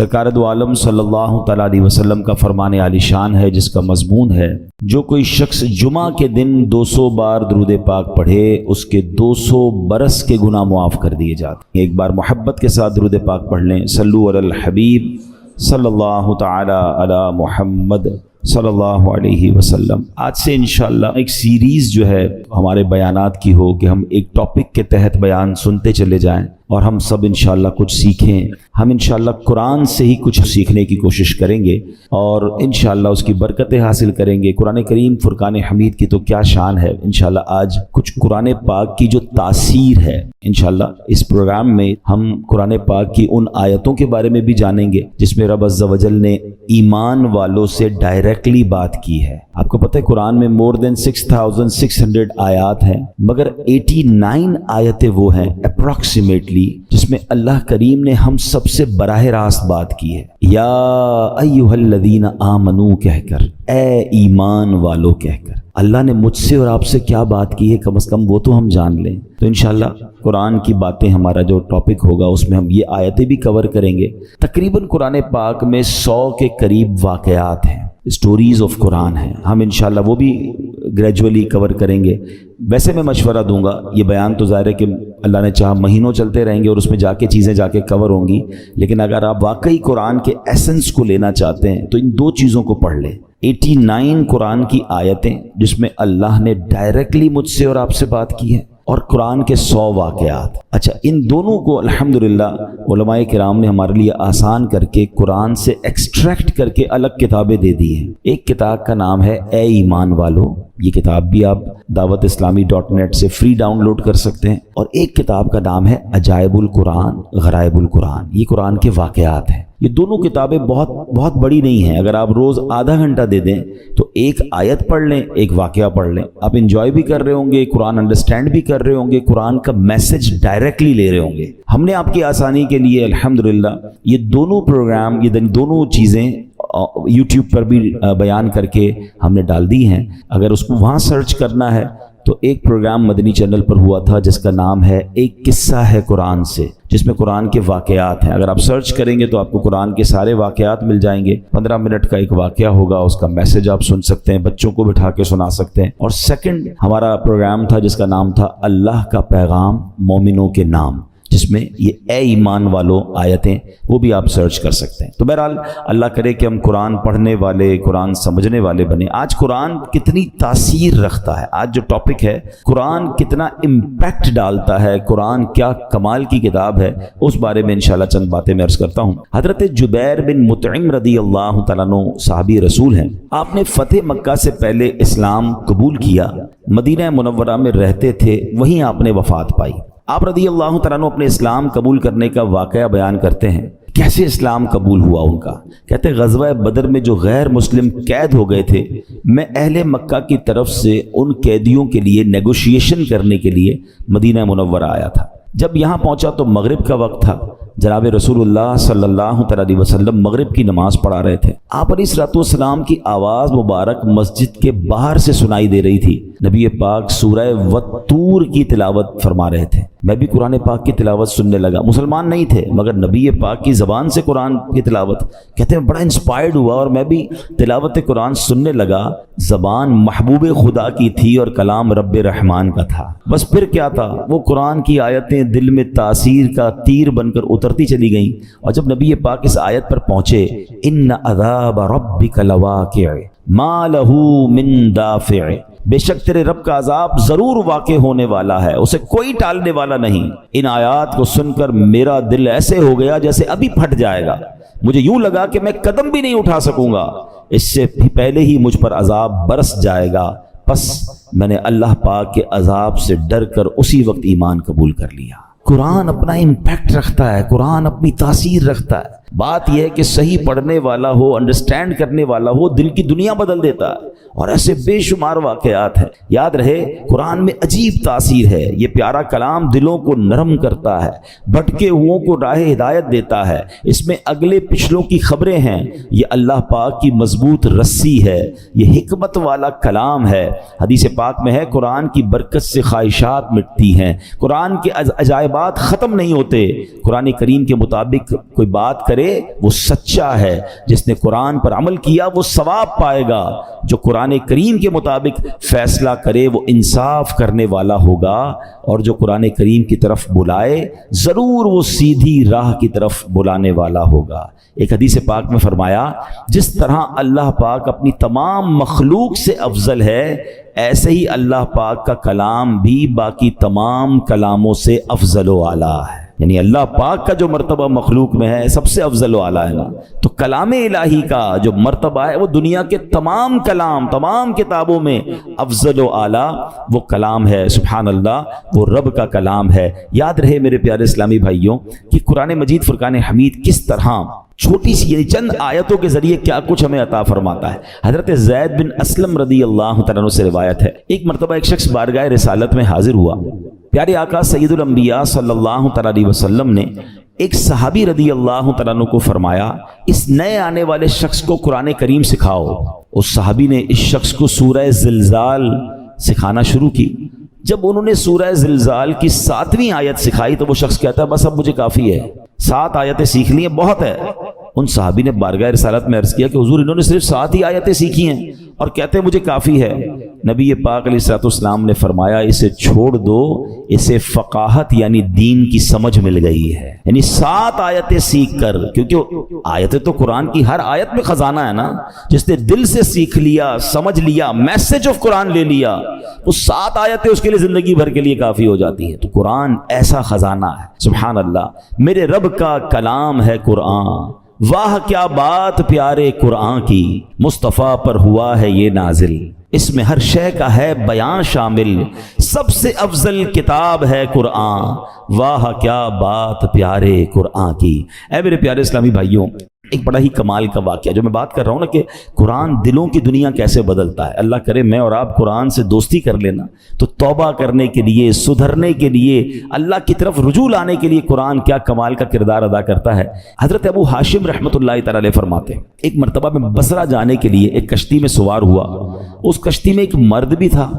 سرکار دو عالم صلی اللہ تعالیٰ علیہ وسلم کا فرمان عالی شان ہے جس کا مضمون ہے جو کوئی شخص جمعہ کے دن 200 بار درود پاک پڑھے اس کے 200 برس کے گناہ معاف کر دیے جاتے ہیں۔ ایک بار محبت کے ساتھ درود پاک پڑھ لیں، صلو علی الحبیب صلی اللہ تعالیٰ علی محمد صلی اللہ علیہ وسلم۔ آج سے انشاءاللہ ایک سیریز جو ہے ہمارے بیانات کی ہو کہ ہم ایک ٹاپک کے تحت بیان سنتے چلے جائیں اور ہم سب انشاءاللہ کچھ سیکھیں۔ ہم انشاءاللہ قرآن سے ہی کچھ سیکھنے کی کوشش کریں گے اور انشاءاللہ اس کی برکتیں حاصل کریں گے۔ قرآن کریم فرقان حمید کی تو کیا شان ہے، انشاءاللہ آج کچھ قرآن پاک کی جو تاثیر ہے، انشاءاللہ اس پروگرام میں ہم قرآن پاک کی ان آیتوں کے بارے میں بھی جانیں گے جس میں رب عز و جل نے ایمان والوں سے ڈائریکٹلی بات کی ہے۔ آپ کو پتہ ہے قرآن میں more than 6600 آیات ہیں، مگر 89 آیتیں وہ ہیں اپروکسیمیٹلی جس میں اللہ کریم نے ہم سب سے براہ راست بات کی ہے۔ یا ایھا الذین آمنو کہہ کر، اے ایمان والو کہہ کر اللہ نے مجھ سے اور آپ سے کیا بات کی ہے، کم از کم وہ تو ہم جان لیں۔ تو انشاءاللہ قرآن کی باتیں ہمارا جو ٹاپک ہوگا اس میں ہم یہ آیتیں بھی کور کریں گے۔ تقریباً قرآن پاک میں 100 کے قریب واقعات ہیں، اسٹوریز آف قرآن ہیں، ہم انشاءاللہ وہ بھی گریجولی کور کریں گے۔ ویسے میں مشورہ دوں گا، یہ بیان تو ظاہر ہے کہ اللہ نے چاہا مہینوں چلتے رہیں گے اور اس میں جا کے چیزیں جا کے کور ہوں گی، لیکن اگر آپ واقعی قرآن کے ایسنس کو لینا چاہتے ہیں تو ان دو چیزوں کو پڑھ لیں۔ 89 قرآن کی آیتیں جس میں اللہ نے ڈائریکٹلی مجھ سے اور آپ سے بات کی ہے، اور قرآن کے 100 واقعات۔ اچھا، ان دونوں کو الحمدللہ علماء کرام نے ہمارے لیے آسان کر کے قرآن سے ایکسٹریکٹ کر کے الگ کتابیں دے دی ہیں۔ ایک کتاب کا نام ہے اے ایمان والو، یہ کتاب بھی آپ dawatIslami.net سے فری ڈاؤن لوڈ کر سکتے ہیں، اور ایک کتاب کا نام ہے عجائب القرآن غرائب القرآن، یہ قرآن کے واقعات ہیں۔ یہ دونوں کتابیں بہت بڑی نہیں ہیں، اگر آپ روز آدھا گھنٹہ دے دیں تو ایک آیت پڑھ لیں، ایک واقعہ پڑھ لیں، آپ انجوائے بھی کر رہے ہوں گے، قرآن انڈرسٹینڈ بھی کر رہے ہوں گے، قرآن کا میسج ڈائریکٹلی لے رہے ہوں گے۔ ہم نے آپ کی آسانی کے لیے الحمدللہ یہ دونوں پروگرام، یہ دونوں چیزیں یوٹیوب پر بھی بیان کر کے ہم نے ڈال دی ہیں۔ اگر اس کو وہاں سرچ کرنا ہے تو ایک پروگرام مدنی چینل پر ہوا تھا جس کا نام ہے ایک قصہ ہے قرآن سے، جس میں قرآن کے واقعات ہیں۔ اگر آپ سرچ کریں گے تو آپ کو قرآن کے سارے واقعات مل جائیں گے۔ 15 منٹ کا ایک واقعہ ہوگا، اس کا میسج آپ سن سکتے ہیں، بچوں کو بٹھا کے سنا سکتے ہیں۔ اور سیکنڈ ہمارا پروگرام تھا جس کا نام تھا اللہ کا پیغام مومنوں کے نام، جس میں یہ اے ایمان والو آیتیں وہ بھی آپ سرچ کر سکتے ہیں۔ تو بہرحال اللہ کرے کہ ہم قرآن پڑھنے والے، قرآن سمجھنے والے بنے۔ آج قرآن کتنی تاثیر رکھتا ہے، آج جو ٹاپک ہے قرآن کتنا امپیکٹ ڈالتا ہے، قرآن کیا کمال کی کتاب ہے، اس بارے میں انشاءاللہ چند باتیں میں عرض کرتا ہوں۔ حضرت جبیر بن مطعم رضی اللہ تعالیٰ عنہ صحابی رسول ہیں، آپ نے فتح مکہ سے پہلے اسلام قبول کیا، مدینہ منورہ میں رہتے تھے، وہیں آپ نے وفات پائی۔ آپ رضی اللہ تعالیٰ عنہ اپنے اسلام قبول کرنے کا واقعہ بیان کرتے ہیں، کیسے اسلام قبول ہوا ان کا۔ کہتے ہیں غزوہ بدر میں جو غیر مسلم قید ہو گئے تھے، میں اہل مکہ کی طرف سے ان قیدیوں کے لیے نیگوشیشن کرنے کے لیے مدینہ منورہ آیا تھا۔ جب یہاں پہنچا تو مغرب کا وقت تھا، جناب رسول اللہ صلی اللہ علیہ وسلم مغرب کی نماز پڑھا رہے تھے۔ آپ علیہ الصلوۃ والسلام کی آواز مبارک مسجد کے باہر سے سنائی دے رہی تھی۔ نبی پاک سورہ والطور کی تلاوت فرما رہے تھے، میں بھی قرآن پاک کی تلاوت سننے لگا۔ مسلمان نہیں تھے مگر نبی پاک کی زبان سے قرآن کی تلاوت، کہتے ہیں بڑا انسپائرڈ ہوا اور میں بھی تلاوت قرآن سننے لگا۔ زبان محبوب خدا کی تھی اور کلام رب رحمان کا تھا۔ بس پھر کیا تھا، وہ قرآن کی آیتیں دل میں تاثیر کا تیر بن کر اترتی چلی گئیں، اور جب نبی پاک اس آیت پر پہنچے، ان عذاب ربک لواقع ما لہ من دافع، بے شک تیرے رب کا عذاب ضرور واقع ہونے والا ہے، اسے کوئی ٹالنے والا نہیں۔ ان آیات کو سن کر میرا دل ایسے ہو گیا جیسے ابھی پھٹ جائے گا، مجھے یوں لگا کہ میں قدم بھی نہیں اٹھا سکوں گا، اس سے پہلے ہی مجھ پر عذاب برس جائے گا۔ پس میں نے اللہ پاک کے عذاب سے ڈر کر اسی وقت ایمان قبول کر لیا۔ قرآن اپنا امپیکٹ رکھتا ہے، قرآن اپنی تاثیر رکھتا ہے۔ بات یہ ہے کہ صحیح پڑھنے والا ہو، انڈرسٹینڈ کرنے والا ہو، دل کی دنیا بدل دیتا ہے، اور ایسے بے شمار واقعات ہیں۔ یاد رہے قرآن میں عجیب تاثیر ہے، یہ پیارا کلام دلوں کو نرم کرتا ہے، بھٹکے ہوئوں کو راہ ہدایت دیتا ہے، اس میں اگلے پچھلوں کی خبریں ہیں، یہ اللہ پاک کی مضبوط رسی ہے، یہ حکمت والا کلام ہے۔ حدیث پاک میں ہے قرآن کی برکت سے خواہشات مٹتی ہیں، قرآن کے عجائبات ختم نہیں ہوتے۔ قرآن کریم کے مطابق کوئی بات کرے کرے وہ سچا ہے، جس نے قرآن پر عمل کیا وہ ثواب پائے گا، جو قرآن کریم کے مطابق فیصلہ کرے وہ انصاف کرنے والا ہوگا، اور جو قرآن کریم کی طرف بلائے ضرور وہ سیدھی راہ کی طرف بلانے والا ہوگا۔ ایک حدیث پاک میں فرمایا جس طرح اللہ پاک اپنی تمام مخلوق سے افضل ہے، ایسے ہی اللہ پاک کا کلام بھی باقی تمام کلاموں سے افضل و اعلیٰ ہے۔ یعنی اللہ پاک کا جو مرتبہ مخلوق میں ہے سب سے افضل و اعلیٰ ہے نا، تو کلام الہی کا جو مرتبہ ہے وہ دنیا کے تمام کلام، تمام کتابوں میں افضل و اعلیٰ وہ کلام ہے۔ سبحان اللہ، وہ رب کا کلام ہے۔ یاد رہے میرے پیارے اسلامی بھائیوں کہ قرآن مجید فرقان حمید کس طرح چھوٹی سی یعنی چند آیتوں کے ذریعے کیا کچھ ہمیں عطا فرماتا ہے۔ حضرت زید بن اسلم رضی اللہ تعالیٰ عنہ سے روایت ہے، ایک مرتبہ ایک شخص بارگاہ رسالت میں حاضر ہوا، پیارے آقا سید الانبیاء صلی اللہ تعالیٰ علیہ وسلم نے ایک صحابی رضی اللہ تعالیٰ عنہ کو فرمایا اس نئے آنے والے شخص کو قرآن کریم سکھاؤ۔ اس صحابی نے اس شخص کو سورہ زلزال سکھانا شروع کی۔ جب انہوں نے سورہ زلزال کی 7ویں آیت سکھائی تو وہ شخص کہتا ہے بس اب مجھے کافی ہے، 7 آیتیں سیکھ لی ہیں، بہت ہے۔ ان صحابی نے بارگاہ رسالت میں عرض کیا کہ حضور انہوں نے صرف 7 ہی آیتیں سیکھی ہیں اور کہتے ہیں مجھے کافی ہے۔ نبی پاک علیہ الصلوۃ والسلام نے فرمایا اسے چھوڑ دو، اسے فقاہت یعنی دین کی سمجھ مل گئی ہے۔ یعنی 7 آیتیں سیکھ کر، کیونکہ آیتیں تو قرآن کی ہر آیت میں خزانہ ہے نا، جس نے دل سے سیکھ لیا، سمجھ لیا، میسج آف قرآن لے لیا، وہ 7 آیتیں اس کے لیے زندگی بھر کے لیے کافی ہو جاتی ہیں۔ تو قرآن ایسا خزانہ ہے، سبحان اللہ، میرے رب کا کلام ہے قرآن، واہ کیا بات پیارے قرآن کی، مصطفیٰ پر ہوا ہے یہ نازل، اس میں ہر شے کا ہے بیان شامل، سب سے افضل کتاب ہے قرآن، واہ کیا بات پیارے قرآن کی۔ اے میرے پیارے اسلامی بھائیوں، ایک بڑا ہی کمال کا واقعہ جو میں بات کر رہا ہوں نا کہ قرآن دلوں کی دنیا کیسے بدلتا ہے۔ اللہ کرے میں اور آپ قرآن سے دوستی کر لینا تو توبہ کرنے کے لیے، سدھرنے کے لیے، اللہ کی طرف رجوع لانے کے لیے قرآن کیا کمال کا کردار ادا کرتا ہے۔ حضرت ابو ہاشم رحمۃ اللہ تعالی علیہ فرماتے ہیں ایک مرتبہ میں بصرہ جانے کے لیے ایک کشتی میں سوار ہوا، اس کشتی میں ایک مرد بھی تھا،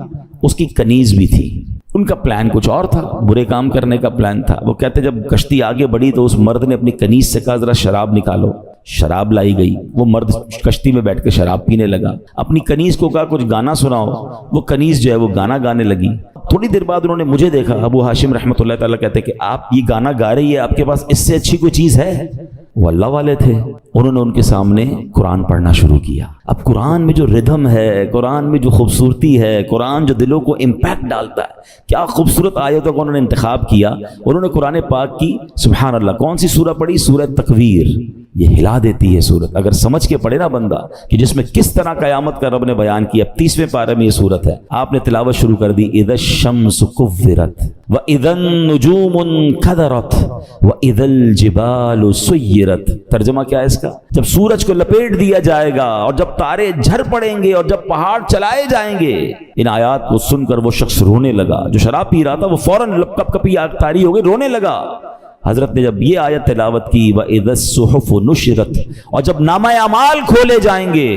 اس کی کنیز بھی تھی۔ ان کا پلان کچھ اور تھا، برے کام کرنے کا پلان تھا۔ وہ کہتے جب کشتی آگے بڑھی تو اس مرد نے اپنی کنیز سے کہا ذرا شراب نکالو، شراب لائی گئی۔ وہ مرد کشتی میں بیٹھ کے شراب پینے لگا، اپنی کنیز کو کہا کچھ گانا سناؤ، وہ کنیز جو ہے وہ گانا گانے لگی۔ تھوڑی دیر بعد انہوں نے مجھے دیکھا، ابو ہاشم رحمۃ اللہ تعالیٰ کہتے کہ آپ یہ گانا گا رہی ہے، آپ کے پاس اس سے اچھی کوئی چیز ہے؟ وہ اللہ والے تھے، انہوں نے ان کے سامنے قرآن پڑھنا شروع کیا۔ اب قرآن میں جو ردھم ہے، قرآن میں جو خوبصورتی ہے، قرآن جو دلوں کو امپیکٹ ڈالتا ہے، کیا خوبصورت آیتوں کو انہوں نے انتخاب کیا۔ انہوں نے قرآن پاک کی سبحان اللہ کون سی سورہ پڑھی؟ سورہ تکویر۔ یہ ہلا دیتی ہے سورت، اگر سمجھ کے پڑھے نا بندہ کہ جس میں کس طرح قیامت کا رب نے بیان کیا۔ 30ویں پارے میں یہ سورت ہے، آپ نے تلاوت شروع کر دی، اذا الشمس کورت واذا النجوم انکدرت واذا الجبال سیرت۔ ترجمہ کیا ہے اس کا؟ جب سورج کو لپیٹ دیا جائے گا اور جب تارے جھر پڑیں گے اور جب پہاڑ چلائے جائیں گے۔ ان آیات کو سن کر وہ شخص رونے لگا، جو شراب پی رہا تھا وہ فوراً کپ کپی آگ طاری ہو گئی، رونے لگا۔ حضرت نے جب یہ آیت تلاوت کی وَإِذَا الصُّحُفُ نُشِرَتْ، اور جب نامہ اعمال کھولے جائیں گے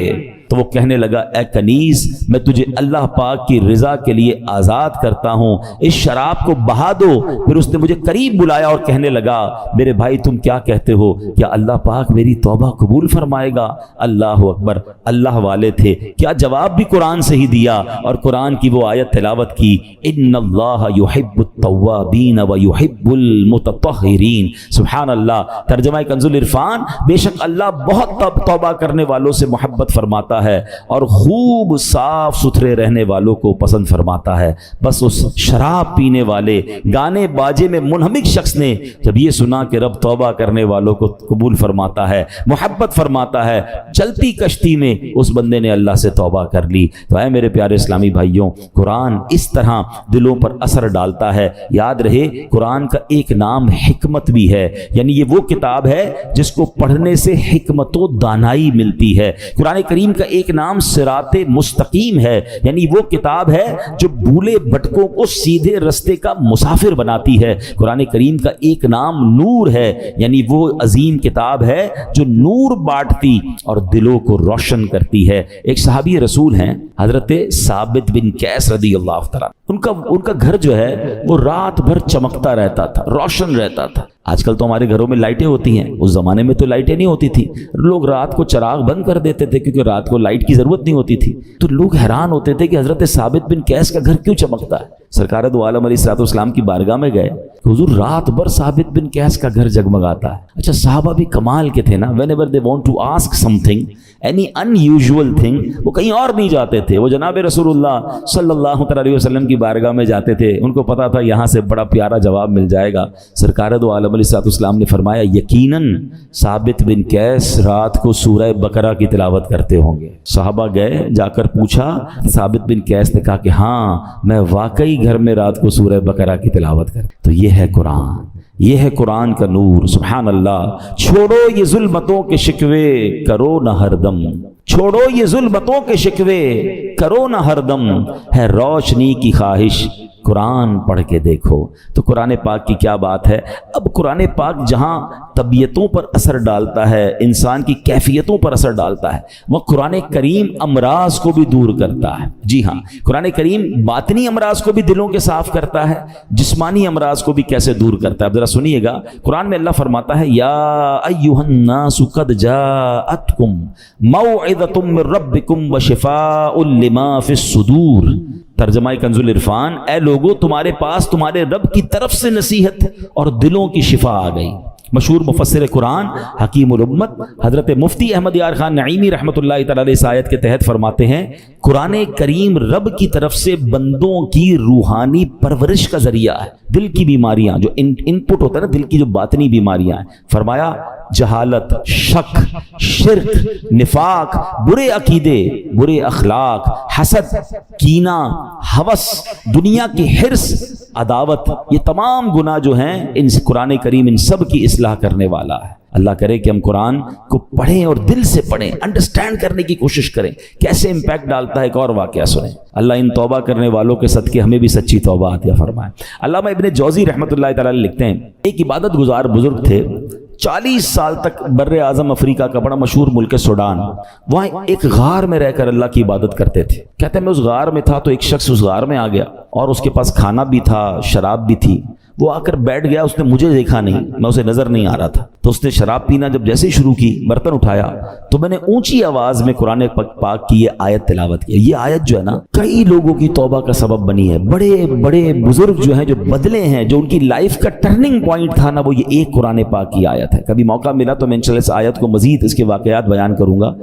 تو وہ کہنے لگا اے کنیز میں تجھے اللہ پاک کی رضا کے لیے آزاد کرتا ہوں، اس شراب کو بہا دو۔ پھر اس نے مجھے قریب بلایا اور کہنے لگا میرے بھائی تم کیا کہتے ہو، کیا اللہ پاک میری توبہ قبول فرمائے گا؟ اللہ اکبر، اللہ والے تھے، کیا جواب بھی قرآن سے ہی دیا اور قرآن کی وہ آیت تلاوت کی، ان اللہ یحب التوابین ویحب المتطہرین۔ سبحان اللہ۔ ترجمہ کنز العرفان، بے شک اللہ بہت توبہ کرنے والوں سے محبت فرماتا ہے اور خوب صاف ستھرے رہنے والوں کو پسند فرماتا ہے۔ بس اس شراب پینے والے گانے باجے میں منہمک شخص نے جب یہ سنا کہ رب توبہ کرنے والوں کو قبول فرماتا ہے، محبت فرماتا ہے، چلتی کشتی میں اس بندے نے اللہ سے توبہ کر لی۔ تو اے میرے پیارے اسلامی بھائیوں، قرآن اس طرح دلوں پر اثر ڈالتا ہے۔ یاد رہے قرآن کا ایک نام حکمت بھی ہے، یعنی یہ وہ کتاب ہے جس کو پڑھنے سے حکمت و دانائی ملتی ہے۔ قرآن کریم کا ایک نام صراط مستقیم ہے، یعنی وہ کتاب ہے جو بھولے بھٹکوں کو سیدھے رستے کا مسافر بناتی ہے۔ قرآن کریم کا ایک نام نور ہے، یعنی وہ عظیم کتاب ہے جو نور بانٹتی اور دلوں کو روشن کرتی ہے۔ ایک صحابی رسول ہیں حضرت ثابت بن قیس رضی اللہ تعالیٰ، ان کا گھر جو ہے وہ رات بھر چمکتا رہتا تھا، روشن رہتا تھا۔ آج کل تو ہمارے گھروں میں لائٹیں ہوتی ہیں، اس زمانے میں تو لائٹیں نہیں ہوتی تھی، لوگ رات کو چراغ بند کر دیتے تھے کیونکہ رات کو لائٹ کی ضرورت نہیں ہوتی تھی۔ تو لوگ حیران ہوتے تھے کہ حضرت ثابت بن قیس کا گھر کیوں چمکتا ہے۔ سرکار دو عالم علیہ الصلوۃ والسلام کی بارگاہ میں گئے کہ حضور رات بھر ثابت بن قیس کا گھر جگمگاتا ہے۔ اچھا صحابہ بھی کمال کے تھے نا، whenever they want to ask something, any unusual thing، وہ کہیں اور نہیں جاتے تھے، وہ جناب رسول اللہ صلی اللہ علیہ وسلم کی بارگاہ میں جاتے تھے، ان کو پتا تھا یہاں سے بڑا پیارا جواب مل جائے گا۔ سرکار دو عالم علیہ الصلوۃ والسلام نے فرمایا یقیناً ثابت بن قیس رات کو سورہ بقرہ کی تلاوت کرتے ہوں گے۔ صحابہ گئے، جا کر پوچھا، ثابت بن قیس نے کہا کہ ہاں میں واقعی گھر میں رات کو سورہ بقرہ کی تلاوت کرتا۔ تو یہ ہے قرآن، یہ ہے قرآن کا نور، سبحان اللہ۔ چھوڑو یہ ظلمتوں کے شکوے کرو نہ ہر دم، چھوڑو یہ ظلمتوں کے شکوے کرو نہ ہر دم، ہے روشنی کی خواہش قرآن پڑھ کے دیکھو۔ تو قرآن پاک کی کیا بات ہے۔ اب قرآن پاک جہاں طبیعتوں پر اثر ڈالتا ہے، انسان کی کیفیتوں پر اثر ڈالتا ہے، وہ قرآن کریم امراض کو بھی دور کرتا ہے۔ جی ہاں، قرآن کریم باطنی امراض کو بھی دلوں کے صاف کرتا ہے، جسمانی امراض کو بھی کیسے دور کرتا ہے۔ اب ذرا سنیے گا، قرآن میں اللہ فرماتا ہے یا ایھا الناس قد جاءتکم موعظۃ من ربکم وشفاء لما فی الصدور۔ ترجمہ کنز العرفان، اے لوگو تمہارے پاس تمہارے رب کی طرف سے نصیحت اور دلوں کی شفا آ گئی۔ مشہور مفسر قرآن حکیم الامت حضرت مفتی احمد یار خان نعیمی رحمۃ اللہ تعالی علیہ اس آیت کے تحت فرماتے ہیں قرآن کریم رب کی طرف سے بندوں کی روحانی پرورش کا ذریعہ ہے۔ دل کی بیماریاں جو ان پٹ ہوتا ہے نا، دل کی جو باطنی بیماریاں ہیں، فرمایا جہالت، شک، شرک، نفاق، برے عقیدے، برے اخلاق، حسد، کینہ، ہوس، دنیا کی حرص، عداوت، یہ تمام گناہ جو ہیں ان سے قرآن کریم ان سب کی اصلاح کرنے والا ہے۔ اللہ کرے کہ ہم قرآن کو پڑھیں اور دل سے پڑھیں، انڈرسٹینڈ کرنے کی کوشش کریں کیسے امپیکٹ ڈالتا ہے۔ ایک اور واقعہ سنیں، اللہ ان توبہ کرنے والوں کے صدقے ہمیں بھی سچی توبہ عطا فرمائے۔ علامہ ابن جوزی رحمۃ اللہ تعالی لکھتے ہیں ایک عبادت گزار بزرگ تھے، 40 سال تک بر اعظم افریقہ کا بڑا مشہور ملک ہے سوڈان، وہاں ایک غار میں رہ کر اللہ کی عبادت کرتے تھے۔ کہتے ہیں میں اس غار میں تھا تو ایک شخص اس غار میں آ گیا اور اس کے پاس کھانا بھی تھا، شراب بھی تھی۔ وہ آ کر بیٹھ گیا، اس نے مجھے دیکھا نہیں، میں اسے نظر نہیں آ رہا تھا، تو اس نے شراب پینا جب جیسے ہی شروع کی، برتن اٹھایا تو میں نے اونچی آواز میں قرآن پاک کی یہ آیت تلاوت کی۔ یہ آیت جو ہے نا کئی لوگوں کی توبہ کا سبب بنی ہے۔ بڑے بڑے بزرگ جو ہیں، جو بدلے ہیں، جو ان کی لائف کا ٹرننگ پوائنٹ تھا نا، وہ یہ ایک قرآن پاک کی آیت ہے۔ کبھی موقع ملا تو میں انشاءاللہ اس آیت کو مزید اس کے واقعات بیان کروں گا۔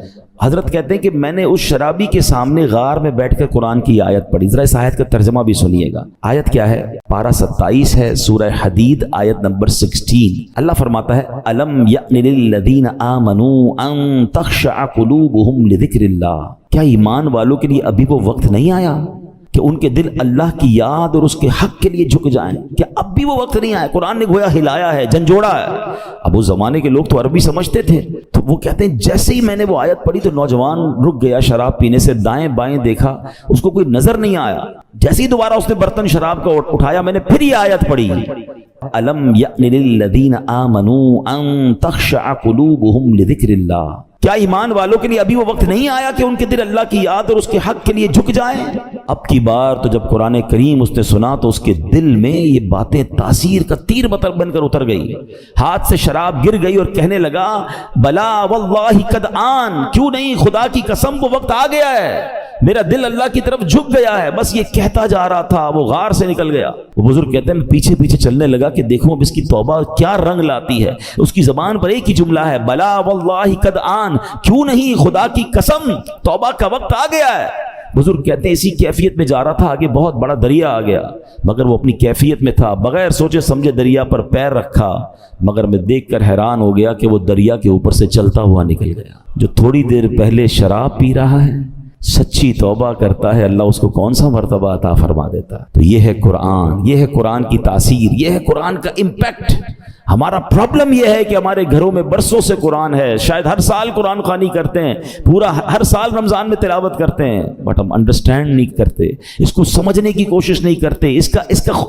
حضرت کہتے ہیں کہ میں نے اس شرابی کے سامنے غار میں بیٹھ کر قرآن کی آیت پڑھی۔ ذرا اس آیت کا ترجمہ بھی سنیے گا۔ آیت کیا ہے؟ پارہ 27 ہے، سورہ حدید، آیت نمبر 16۔ اللہ فرماتا ہے الم یأن للذین آمنوا ان تخشع قلوبہم لذکر اللہ۔ کیا ایمان والوں کے لیے ابھی وہ وقت نہیں آیا کہ ان کے دل اللہ کی یاد اور اس کے حق کے لیے جھک جائیں؟ کیا اب بھی وہ وقت نہیں آیا؟ قرآن نے گویا ہلایا ہے، جھنجھوڑا ہے۔ اب اس زمانے کے لوگ تو عربی سمجھتے تھے، تو وہ کہتے ہیں جیسے ہی میں نے وہ آیت پڑھی تو نوجوان رک گیا شراب پینے سے، دائیں بائیں دیکھا، اس کو کوئی نظر نہیں آیا۔ جیسے ہی دوبارہ اس نے برتن شراب کا اٹھایا، میں نے پھر یہ آیت پڑھی الم یأن للذین آمنوا ان تخشع قلوبہم لذکر اللہ۔ کیا ایمان والوں کے لیے ابھی وہ وقت نہیں آیا کہ ان کے دل اللہ کی یاد اور اس کے حق کے لیے جھک جائیں؟ اب کی بار تو جب قرآن کریم اس نے سنا تو اس کے دل میں یہ باتیں تاثیر کا تیر بن کر اتر گئی، ہاتھ سے شراب گر گئی اور کہنے لگا بلا واللہ قد آن، کیوں نہیں، خدا کی قسم وہ وقت آ گیا ہے، میرا دل اللہ کی طرف جھک گیا ہے۔ بس یہ کہتا جا رہا تھا، وہ غار سے نکل گیا۔ وہ بزرگ کہتے ہیں میں پیچھے پیچھے چلنے لگا کہ دیکھوں اب اس کی توبہ کیا رنگ لاتی ہے۔ اس کی زبان پر ایک ہی جملہ ہے بلا واللہ قد آن، کیوں نہیں، خدا کی قسم توبہ کا وقت آ گیا ہے۔ بزرگ کہتے ہیں اسی کیفیت میں جا رہا تھا، آگے بہت بڑا دریا آ گیا، مگر وہ اپنی کیفیت میں تھا، بغیر سوچے سمجھے دریا پر پیر رکھا، مگر میں دیکھ کر حیران ہو گیا کہ وہ دریا کے اوپر سے چلتا ہوا نکل گیا۔ جو تھوڑی دیر پہلے شراب پی رہا ہے، سچی توبہ کرتا ہے، اللہ اس کو کون سا مرتبہ عطا فرما دیتا ہے۔ تو یہ ہے قرآن، یہ ہے قرآن کی تاثیر، یہ ہے قرآن کا امپیکٹ۔ ہمارا پرابلم یہ ہے کہ ہمارے گھروں میں برسوں سے قرآن ہے، شاید ہر سال قرآن خوانی کرتے ہیں، پورا ہر سال رمضان میں تلاوت کرتے ہیں، بٹ ہم انڈرسٹینڈ نہیں کرتے، اس کو سمجھنے کی کوشش نہیں کرتے، اس کا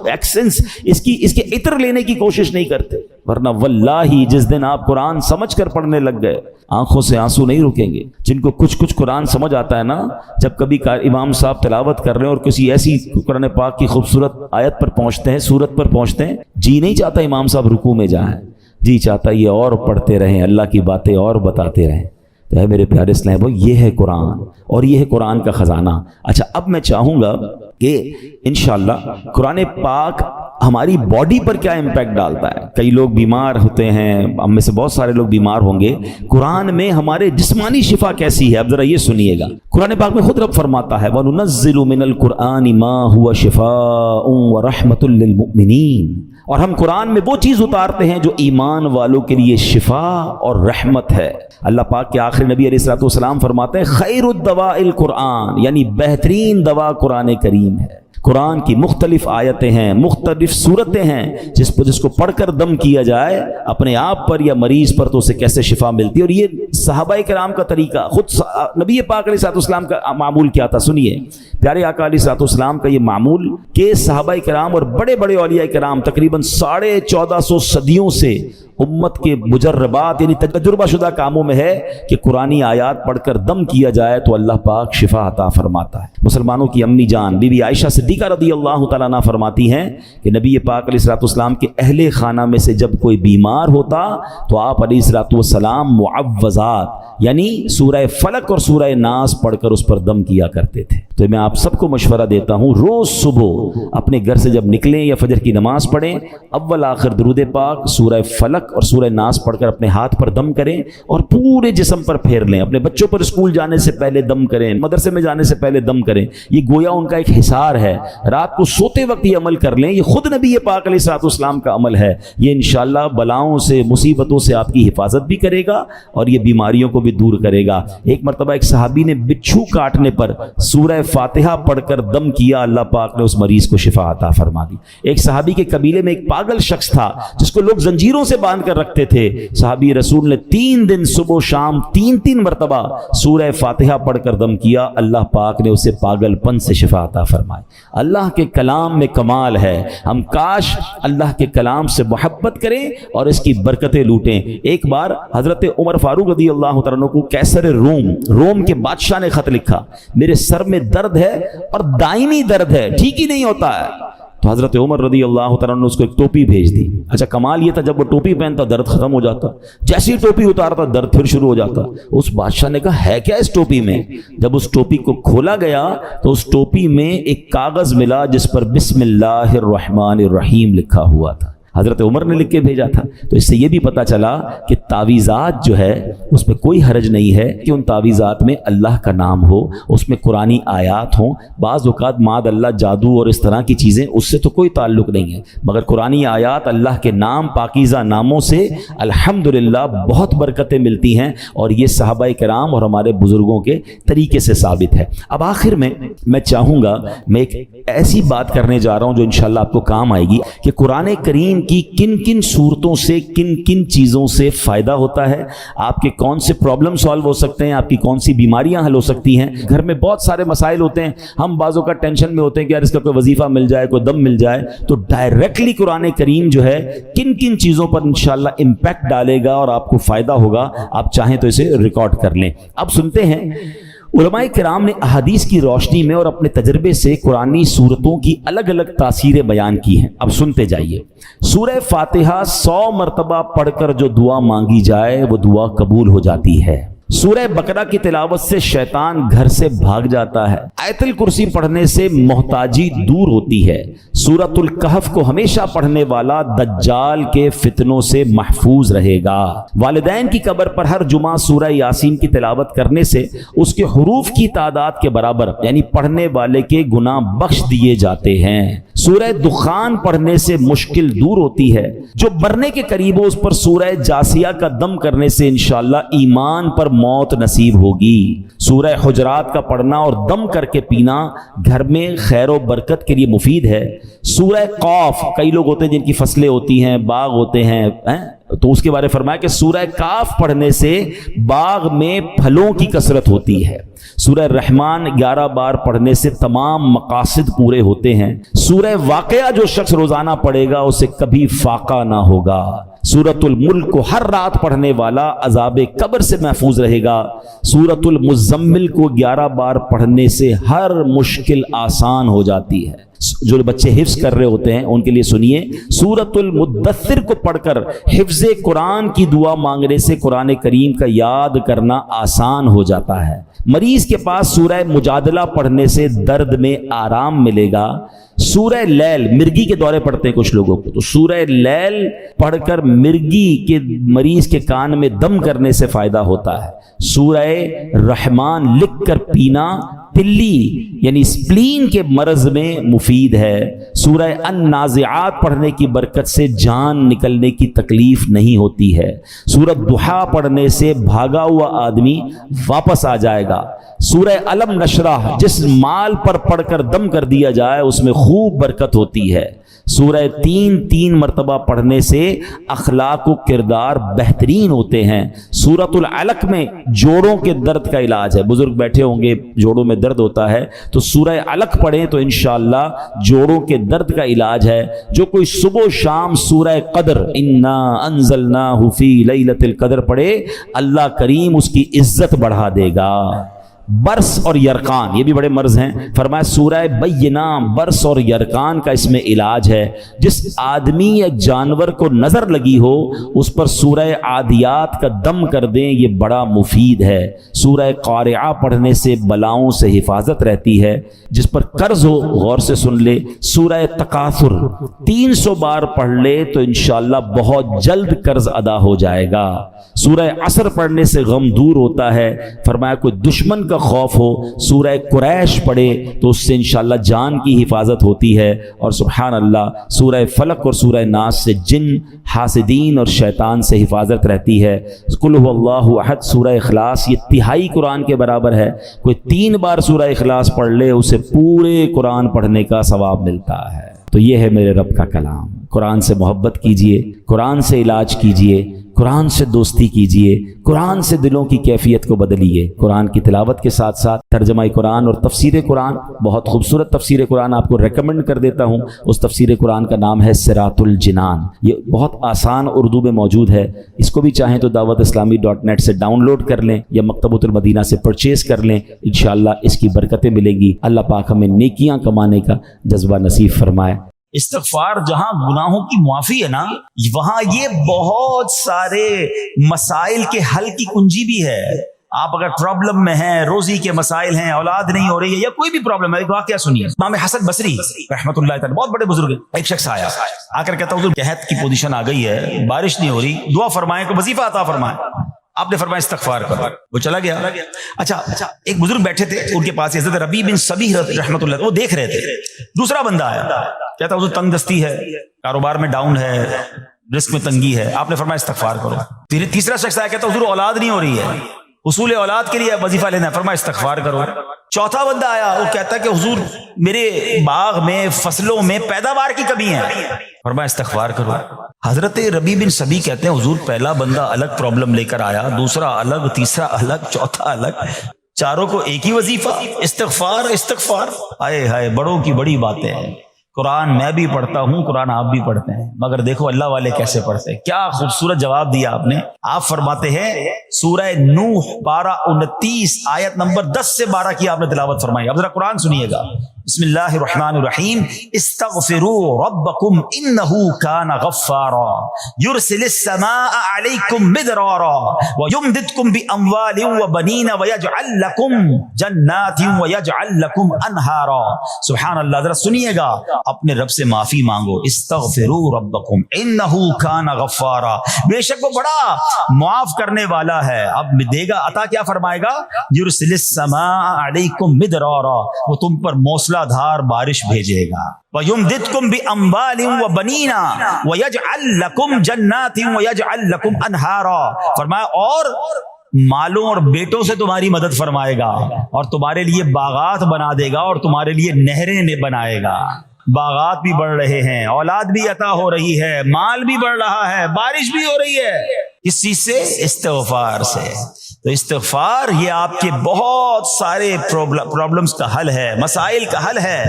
ایکسنس، اس کے عطر لینے کی کوشش نہیں کرتے۔ ورنہ واللہ جس دن آپ قرآن سمجھ کر پڑھنے لگ گئے آنکھوں سے آنسو نہیں رکیں گے. جن کو کچھ قرآن سمجھ آتا ہے نا، جب کبھی امام صاحب تلاوت کر رہے ہیں اور کسی ایسی قرآن پاک کی خوبصورت آیت پر پہنچتے ہیں، سورت پر پہنچتے ہیں، جی نہیں چاہتا امام صاحب رکوع میں جائیں، جی چاہتا یہ اور پڑھتے رہیں، اللہ کی باتیں اور بتاتے رہیں. تو ہے میرے پیارے اسلام بھائی، یہ ہے قرآن اور یہ ہے قرآن کا خزانہ. اچھا، اب میں چاہوں گا کہ انشاءاللہ قرآن پاک ہماری باڈی پر کیا امپیکٹ ڈالتا ہے. کئی لوگ بیمار ہوتے ہیں، ہم میں سے بہت سارے لوگ بیمار ہوں گے. قرآن میں ہمارے جسمانی شفا کیسی ہے، اب ذرا یہ سنیے گا. قرآن پاک میں خود رب فرماتا ہے وَنُنَزِّلُ مِنَ الْقُرْآنِ مَا هُوَ شِفَاءٌ وَرَحْمَةٌ لِّلْمُؤْمِنِينَ. اور ہم قرآن میں وہ چیز اتارتے ہیں جو ایمان والوں کے لیے شفا اور رحمت ہے. اللہ پاک کے آخری نبی علیہ الصلوۃ والسلام فرماتے ہیں خیر الدواء القرآن، یعنی بہترین دوا قرآن کریم ہے. قرآن کی مختلف آیتیں ہیں، مختلف صورتیں ہیں، جس کو پڑھ کر دم کیا جائے اپنے آپ پر یا مریض پر تو اسے کیسے شفا ملتی ہے. اور یہ صحابہ کرام کا طریقہ، خود نبی پاک علیہ الصلوۃ والسلام کا معمول کیا تھا. سنیے پیارے آقا علیہ الصلوۃ والسلام کا یہ معمول کہ صحابہ کرام اور بڑے بڑے اولیاء کرام تقریباً 1450 صدیوں سے امت کے مجربات یعنی تجربہ شدہ کاموں میں ہے کہ قرآنی آیات پڑھ کر دم کیا جائے تو اللہ پاک شفا عطا فرماتا ہے. مسلمانوں کی امی جان بی بی عائشہ صدیقہ رضی اللہ تعالیٰ عنہ فرماتی ہیں کہ نبی پاک علیہ الصلوۃ والسلام کے اہل خانہ میں سے جب کوئی بیمار ہوتا تو آپ علیہ الصلوۃ والسلام معوذات یعنی سورہ فلق اور سورہ ناس پڑھ کر اس پر دم کیا کرتے تھے. تو میں آپ سب کو مشورہ دیتا ہوں، روز صبح اپنے گھر سے جب نکلیں یا فجر کی نماز پڑھیں، اول آخر درود پاک، سورہ فلق اور سورہ ناس پڑھ کر اپنے ہاتھ پر دم کریں اور پورے جسم پر پھیر لیں. اپنے بچوں پر اسکول جانے سے پہلے دم کریں، مدرسے میں جانے سے پہلے دم کریں. یہ گویا ان کا ایک حصار ہے. رات کو سوتے وقت یہ عمل کر لیں. یہ خود نبی پاک علیہ الصلوۃ والسلام کا عمل ہے. یہ انشاءاللہ بلاؤں سے، مصیبتوں سے آپ کی حفاظت بھی کرے گا اور یہ بیماریوں کو بھی دور کرے گا. ایک مرتبہ ایک صحابی نے بچھو کاٹنے پر سورہ فاتحہ پڑھ کر دم کیا، اللہ پاک نے اس مریض کو شفا عطا فرما دی. ایک صحابی کے قبیلے میں ایک پاگل شخص تھا جس کو لوگ زنجیروں سے باندھ کر رکھتے تھے. صحابی رسول نے 3 دن صبح و شام 3 مرتبہ سورہ فاتحہ پڑھ کر دم کیا، اللہ پاک نے اسے پاگل پن سے شفا عطا فرمائی. اللہ کے کلام میں کمال ہے. ہم کاش اللہ کے کلام سے محبت کریں اور اس کی برکتیں لوٹیں. ایک بار حضرت عمر فاروق رضی اللہ تعالیٰ عنہ کو قیصر روم کے بادشاہ نے خط لکھا، میرے سر میں درد ہے اور دائمی درد ہے، ٹھیک ہی نہیں ہوتا ہے. تو حضرت عمر رضی اللہ تعالیٰ نے اس کو ایک ٹوپی بھیج دی. اچھا کمال یہ تھا جب وہ ٹوپی پہنتا درد ختم ہو جاتا، جیسی ٹوپی اتارتا درد پھر شروع ہو جاتا. اس بادشاہ نے کہا ہے کیا اس ٹوپی میں؟ جب اس ٹوپی کو کھولا گیا تو اس ٹوپی میں ایک کاغذ ملا جس پر بسم اللہ الرحمن الرحیم لکھا ہوا تھا. حضرت عمر نے لکھ کے بھیجا تھا. تو اس سے یہ بھی پتا چلا کہ تعویذات جو ہے اس میں کوئی حرج نہیں ہے کہ ان تعویذات میں اللہ کا نام ہو، اس میں قرآنی آیات ہوں. بعض اوقات معاذ اللہ جادو اور اس طرح کی چیزیں، اس سے تو کوئی تعلق نہیں ہے، مگر قرآنی آیات اللہ کے نام پاکیزہ ناموں سے الحمدللہ بہت برکتیں ملتی ہیں اور یہ صحابہ کرام اور ہمارے بزرگوں کے طریقے سے ثابت ہے. اب آخر میں چاہوں گا، میں ایک ایسی بات کرنے جا رہا ہوں جو انشاءاللہ آپ کو کام آئے گی کہ قرآن کریم کی کن کن صورتوں سے کن کن چیزوں سے فائدہ ہوتا ہے، آپ کے کون سے پرابلم سالو ہو سکتے ہیں، آپ کی کون سی بیماریاں حل ہو سکتی ہیں. گھر میں بہت سارے مسائل ہوتے ہیں، ہم بعضوں کا ٹینشن میں ہوتے ہیں کہ یار اس کا کوئی وظیفہ مل جائے، کوئی دم مل جائے. تو ڈائریکٹلی قرآن کریم جو ہے کن کن چیزوں پر انشاءاللہ امپیکٹ ڈالے گا اور آپ کو فائدہ ہوگا. آپ چاہیں تو اسے ریکارڈ کر لیں. اب سنتے ہیں علماء کرام نے احادیث کی روشنی میں اور اپنے تجربے سے قرآنی صورتوں کی الگ الگ تاثیریں بیان کی ہیں. اب سنتے جائیے. سورہ فاتحہ 100 مرتبہ پڑھ کر جو دعا مانگی جائے وہ دعا قبول ہو جاتی ہے. سورہ بقرہ کی تلاوت سے شیطان گھر سے بھاگ جاتا ہے. آیت الکرسی پڑھنے سے محتاجی دور ہوتی ہے. سورۃ الکہف کو ہمیشہ پڑھنے والا دجال کے فتنوں سے محفوظ رہے گا. والدین کی قبر پر ہر جمعہ سورہ یاسین کی تلاوت کرنے سے اس کے حروف کی تعداد کے برابر یعنی پڑھنے والے کے گناہ بخش دیے جاتے ہیں. سورہ دخان پڑھنے سے مشکل دور ہوتی ہے. جو مرنے کے قریب ہو اس پر سورہ جاسیہ کا دم کرنے سے انشاءاللہ ایمان پر موت نصیب ہوگی. سورہ حجرات کا پڑھنا اور دم کر کے پینا گھر میں خیر و برکت کے لیے مفید ہے. سورہ قاف، کئی لوگ ہوتے ہیں جن کی فصلیں ہوتی ہیں، باغ ہوتے ہیں، تو اس کے بارے میں فرمایا کہ سورہ کاف پڑھنے سے باغ میں پھلوں کی کثرت ہوتی ہے، سورہ رحمان 11 بار پڑھنے سے تمام مقاصد پورے ہوتے ہیں، سورہ واقعہ جو شخص روزانہ پڑھے گا اسے کبھی فاقہ نہ ہوگا، سورۃ الملک کو ہر رات پڑھنے والا عذاب قبر سے محفوظ رہے گا، سورۃ المزمل کو 11 بار پڑھنے سے ہر مشکل آسان ہو جاتی ہے۔ جو بچے حفظ کر رہے ہوتے ہیں ان کے لیے سنیے، سورۃ المدثر کو پڑھ کر حفظ قرآن کی دعا مانگنے سے قرآن کریم کا یاد کرنا آسان ہو جاتا ہے۔ مریض کے پاس سورہ مجادلہ پڑھنے سے درد میں آرام ملے گا۔ سورہ لیل، مرگی کے دورے پڑھتے ہیں کچھ لوگوں کو، تو سورہ لیل پڑھ کر مرگی کے مریض کے کان میں دم کرنے سے فائدہ ہوتا ہے۔ سورہ رحمان لکھ کر پینا تلی یعنی سپلین کے مرض میں مفید ہے۔ سورہ النازعات پڑھنے کی برکت سے جان نکلنے کی تکلیف نہیں ہوتی ہے۔ سورۃ ضحیٰ پڑھنے سے بھاگا ہوا آدمی واپس آ جائے گا۔ سورہ علم نشرح جس مال پر پڑھ کر دم کر دیا جائے اس میں خوب برکت ہوتی ہے۔ سورہ 3 مرتبہ پڑھنے سے اخلاق و کردار بہترین ہوتے ہیں۔ سورۃ العلق میں جوڑوں کے درد کا علاج ہے، بزرگ بیٹھے ہوں گے جوڑوں میں درد ہوتا ہے تو سورہ علق پڑھیں تو انشاءاللہ جوڑوں کے درد کا علاج ہے۔ جو کوئی صبح و شام سورہ قدر انا انزلناہ فی لیلۃ القدر پڑھے اللہ کریم اس کی عزت بڑھا دے گا۔ برس اور یرقان یہ بھی بڑے مرض ہیں، فرمایا سورہ بینہ برس اور یرقان کا اس میں علاج ہے۔ جس آدمی یا جانور کو نظر لگی ہو اس پر سورہ عادیات کا دم کر دیں، یہ بڑا مفید ہے۔ سورہ قارعہ پڑھنے سے بلاؤں سے حفاظت رہتی ہے۔ جس پر قرض ہو غور سے سن لے، سورہ تکاثر 300 بار پڑھ لے تو انشاءاللہ بہت جلد قرض ادا ہو جائے گا۔ سورہ عصر پڑھنے سے غم دور ہوتا ہے۔ فرمایا کوئی دشمن کا خوف ہو سورہ قریش پڑھے تو اس سے انشاءاللہ جان کی حفاظت ہوتی ہے۔ اور سبحان اللہ سورہ فلق اور سورہ ناس سے جن، حاسدین اور شیطان سے حفاظت رہتی ہے۔ قل هو اللہ احد سورہ اخلاص یہ تہائی قرآن کے برابر ہے۔ کوئی 3 بار سورہ اخلاص پڑھ لے اسے پورے قرآن پڑھنے کا ثواب ملتا ہے۔ تو یہ ہے میرے رب کا کلام۔ قرآن سے محبت کیجئے، قرآن سے علاج کیجئے، قرآن سے دوستی کیجئے، قرآن سے دلوں کی کیفیت کو بدلیے۔ قرآن کی تلاوت کے ساتھ ساتھ ترجمہ قرآن اور تفسیر قرآن، بہت خوبصورت تفسیر قرآن آپ کو ریکمنڈ کر دیتا ہوں۔ اس تفسیر قرآن کا نام ہے صراط الجنان، یہ بہت آسان اردو میں موجود ہے۔ اس کو بھی چاہیں تو dawatIslami.net سے ڈاؤن لوڈ کر لیں یا مکتبۃ المدینہ سے پرچیز کر لیں، انشاءاللہ اس کی برکتیں ملیں گی۔ اللہ پاک ہمیں نیکیاں کمانے کا جذبہ نصیب فرمائے۔ استغفار جہاں گناہوں کی معافی ہے نا، وہاں یہ بہت سارے مسائل کے حل کی کنجی بھی ہے۔ آپ اگر پرابلم میں ہیں، روزی کے مسائل ہیں، اولاد نہیں ہو رہی ہے یا کوئی بھی پرابلم ہے، ایک واقعہ سنیے۔ امام حسن بصری رحمۃ اللہ تعالی بہت بڑے بزرگ ہیں۔ ایک شخص آیا آ کر کہتا حضور قحط کی پوزیشن آ گئی ہے، بارش نہیں ہو رہی، دعا فرمائیں کہ وظیفہ عطا فرمائیں۔ آپ نے فرمایا استغفار کرو، وہ چلا گیا۔ اچھا ایک بزرگ بیٹھے تھے ان کے پاس، حضرت ربیع بن صبیح رحمۃ اللہ، وہ دیکھ رہے تھے۔ دوسرا بندہ آیا کہتا حضور تنگ دستی ہے، کاروبار میں ڈاؤن ہے، رزق میں تنگی ہے۔ آپ نے فرمایا استغفار کرو۔ پھر تیسرا شخص آیا کہتا حضور اولاد نہیں ہو رہی ہے، حصول اولاد کے لیے وظیفہ لینا ہے، فرمایا استغفار کرو۔ چوتھا بندہ آیا وہ کہتا کہ حضور میرے باغ میں فصلوں میں پیداوار کی کمی ہے، فرمایا استغفار کرو۔ حضرت ربیع بن صبیح کہتے ہیں حضور پہلا بندہ الگ پرابلم لے کر آیا، دوسرا الگ، تیسرا الگ، چوتھا الگ، چاروں کو ایک ہی وظیفہ استغفار استغفار۔ ہائے ہائے بڑوں کی بڑی باتیں ہیں۔ قرآن میں بھی پڑھتا ہوں، قرآن آپ بھی پڑھتے ہیں، مگر دیکھو اللہ والے کیسے پڑھتے ہیں۔ کیا خوبصورت جواب دیا آپ نے۔ آپ فرماتے ہیں سورہ نوح پارہ 29 آیت نمبر 10 سے 12 کی آپ نے تلاوت فرمائی۔ اب ذرا قرآن سنیے گا۔ بسم اللہ الرحمن الرحیم استغفروا ربکم انہ کان غفارا یرسل السماء علیکم مدرارا ویمددکم باموال وبنین ویجعل لکم جنات ویجعل لکم انہارا۔ سبحان اللہ، ذرا سنیے گا، اپنے رب سے معافی مانگو۔ استغفروا ربکم انہ کان غفارا، بے شک وہ بڑا معاف کرنے والا ہے۔ اب دے گا عطا، کیا فرمائے گا؟ یرسل السماء علیکم مدرارا، وہ تم پر موسلا دھار بارش بھیجے گا۔ وَيُمْدِدْكُمْ بِأَمْوَالٍ وَبَنِينَ وَيَجْعَلْ لَكُمْ جَنَّاتٍ وَيَجْعَلْ لَكُمْ أَنْهَارًا، فرمایا اور مالوں اور بیٹوں سے تمہاری مدد فرمائے گا اور تمہارے لیے باغات بنا دے گا اور تمہارے لیے نہریں بنائے گا۔ باغات بھی بڑھ رہے ہیں، اولاد بھی عطا ہو رہی ہے، مال بھی بڑھ رہا ہے، بارش بھی ہو رہی ہے. کس چیز سے؟ استغفار سے. تو استغفار یہ آپ کے بہت سارے پرابلمز کا حل ہے، مسائل کا حل ہے.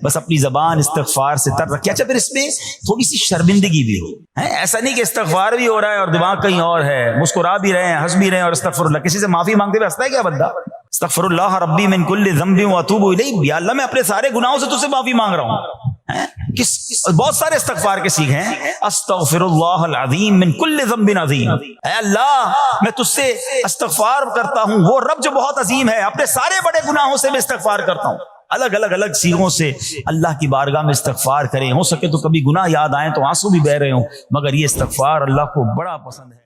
بس اپنی زبان استغفار سے تر رکھیں. اچھا پھر اس میں تھوڑی سی شرمندگی بھی ہو، ایسا نہیں کہ استغفار بھی ہو رہا ہے اور دماغ کہیں اور ہے، مسکرا بھی رہے ہیں، ہنس بھی رہے ہیں اور استغفر اللہ. کسی سے معافی مانگتے ہوئے ہنستا ہے کیا بندہ؟ استغفر اللہ ربی من کل ذنب واتوب الیہ، یا اللہ میں اپنے سارے گناہوں سے تجھ سے معافی مانگ رہا ہوں. بہت سارے استغفار کے سیکھ ہیں. استغفر اللہ العظیم من کل ذنب عظیم، اے اللہ میں تجھ سے استغفار کرتا ہوں، وہ رب جو بہت عظیم ہے، اپنے سارے بڑے گناہوں سے میں استغفار کرتا ہوں. الگ الگ سیغوں سے اللہ کی بارگاہ میں استغفار کریں. ہو سکے تو کبھی گناہ یاد آئیں تو آنسو بھی بہ رہے ہوں، مگر یہ استغفار اللہ کو بڑا پسند ہے.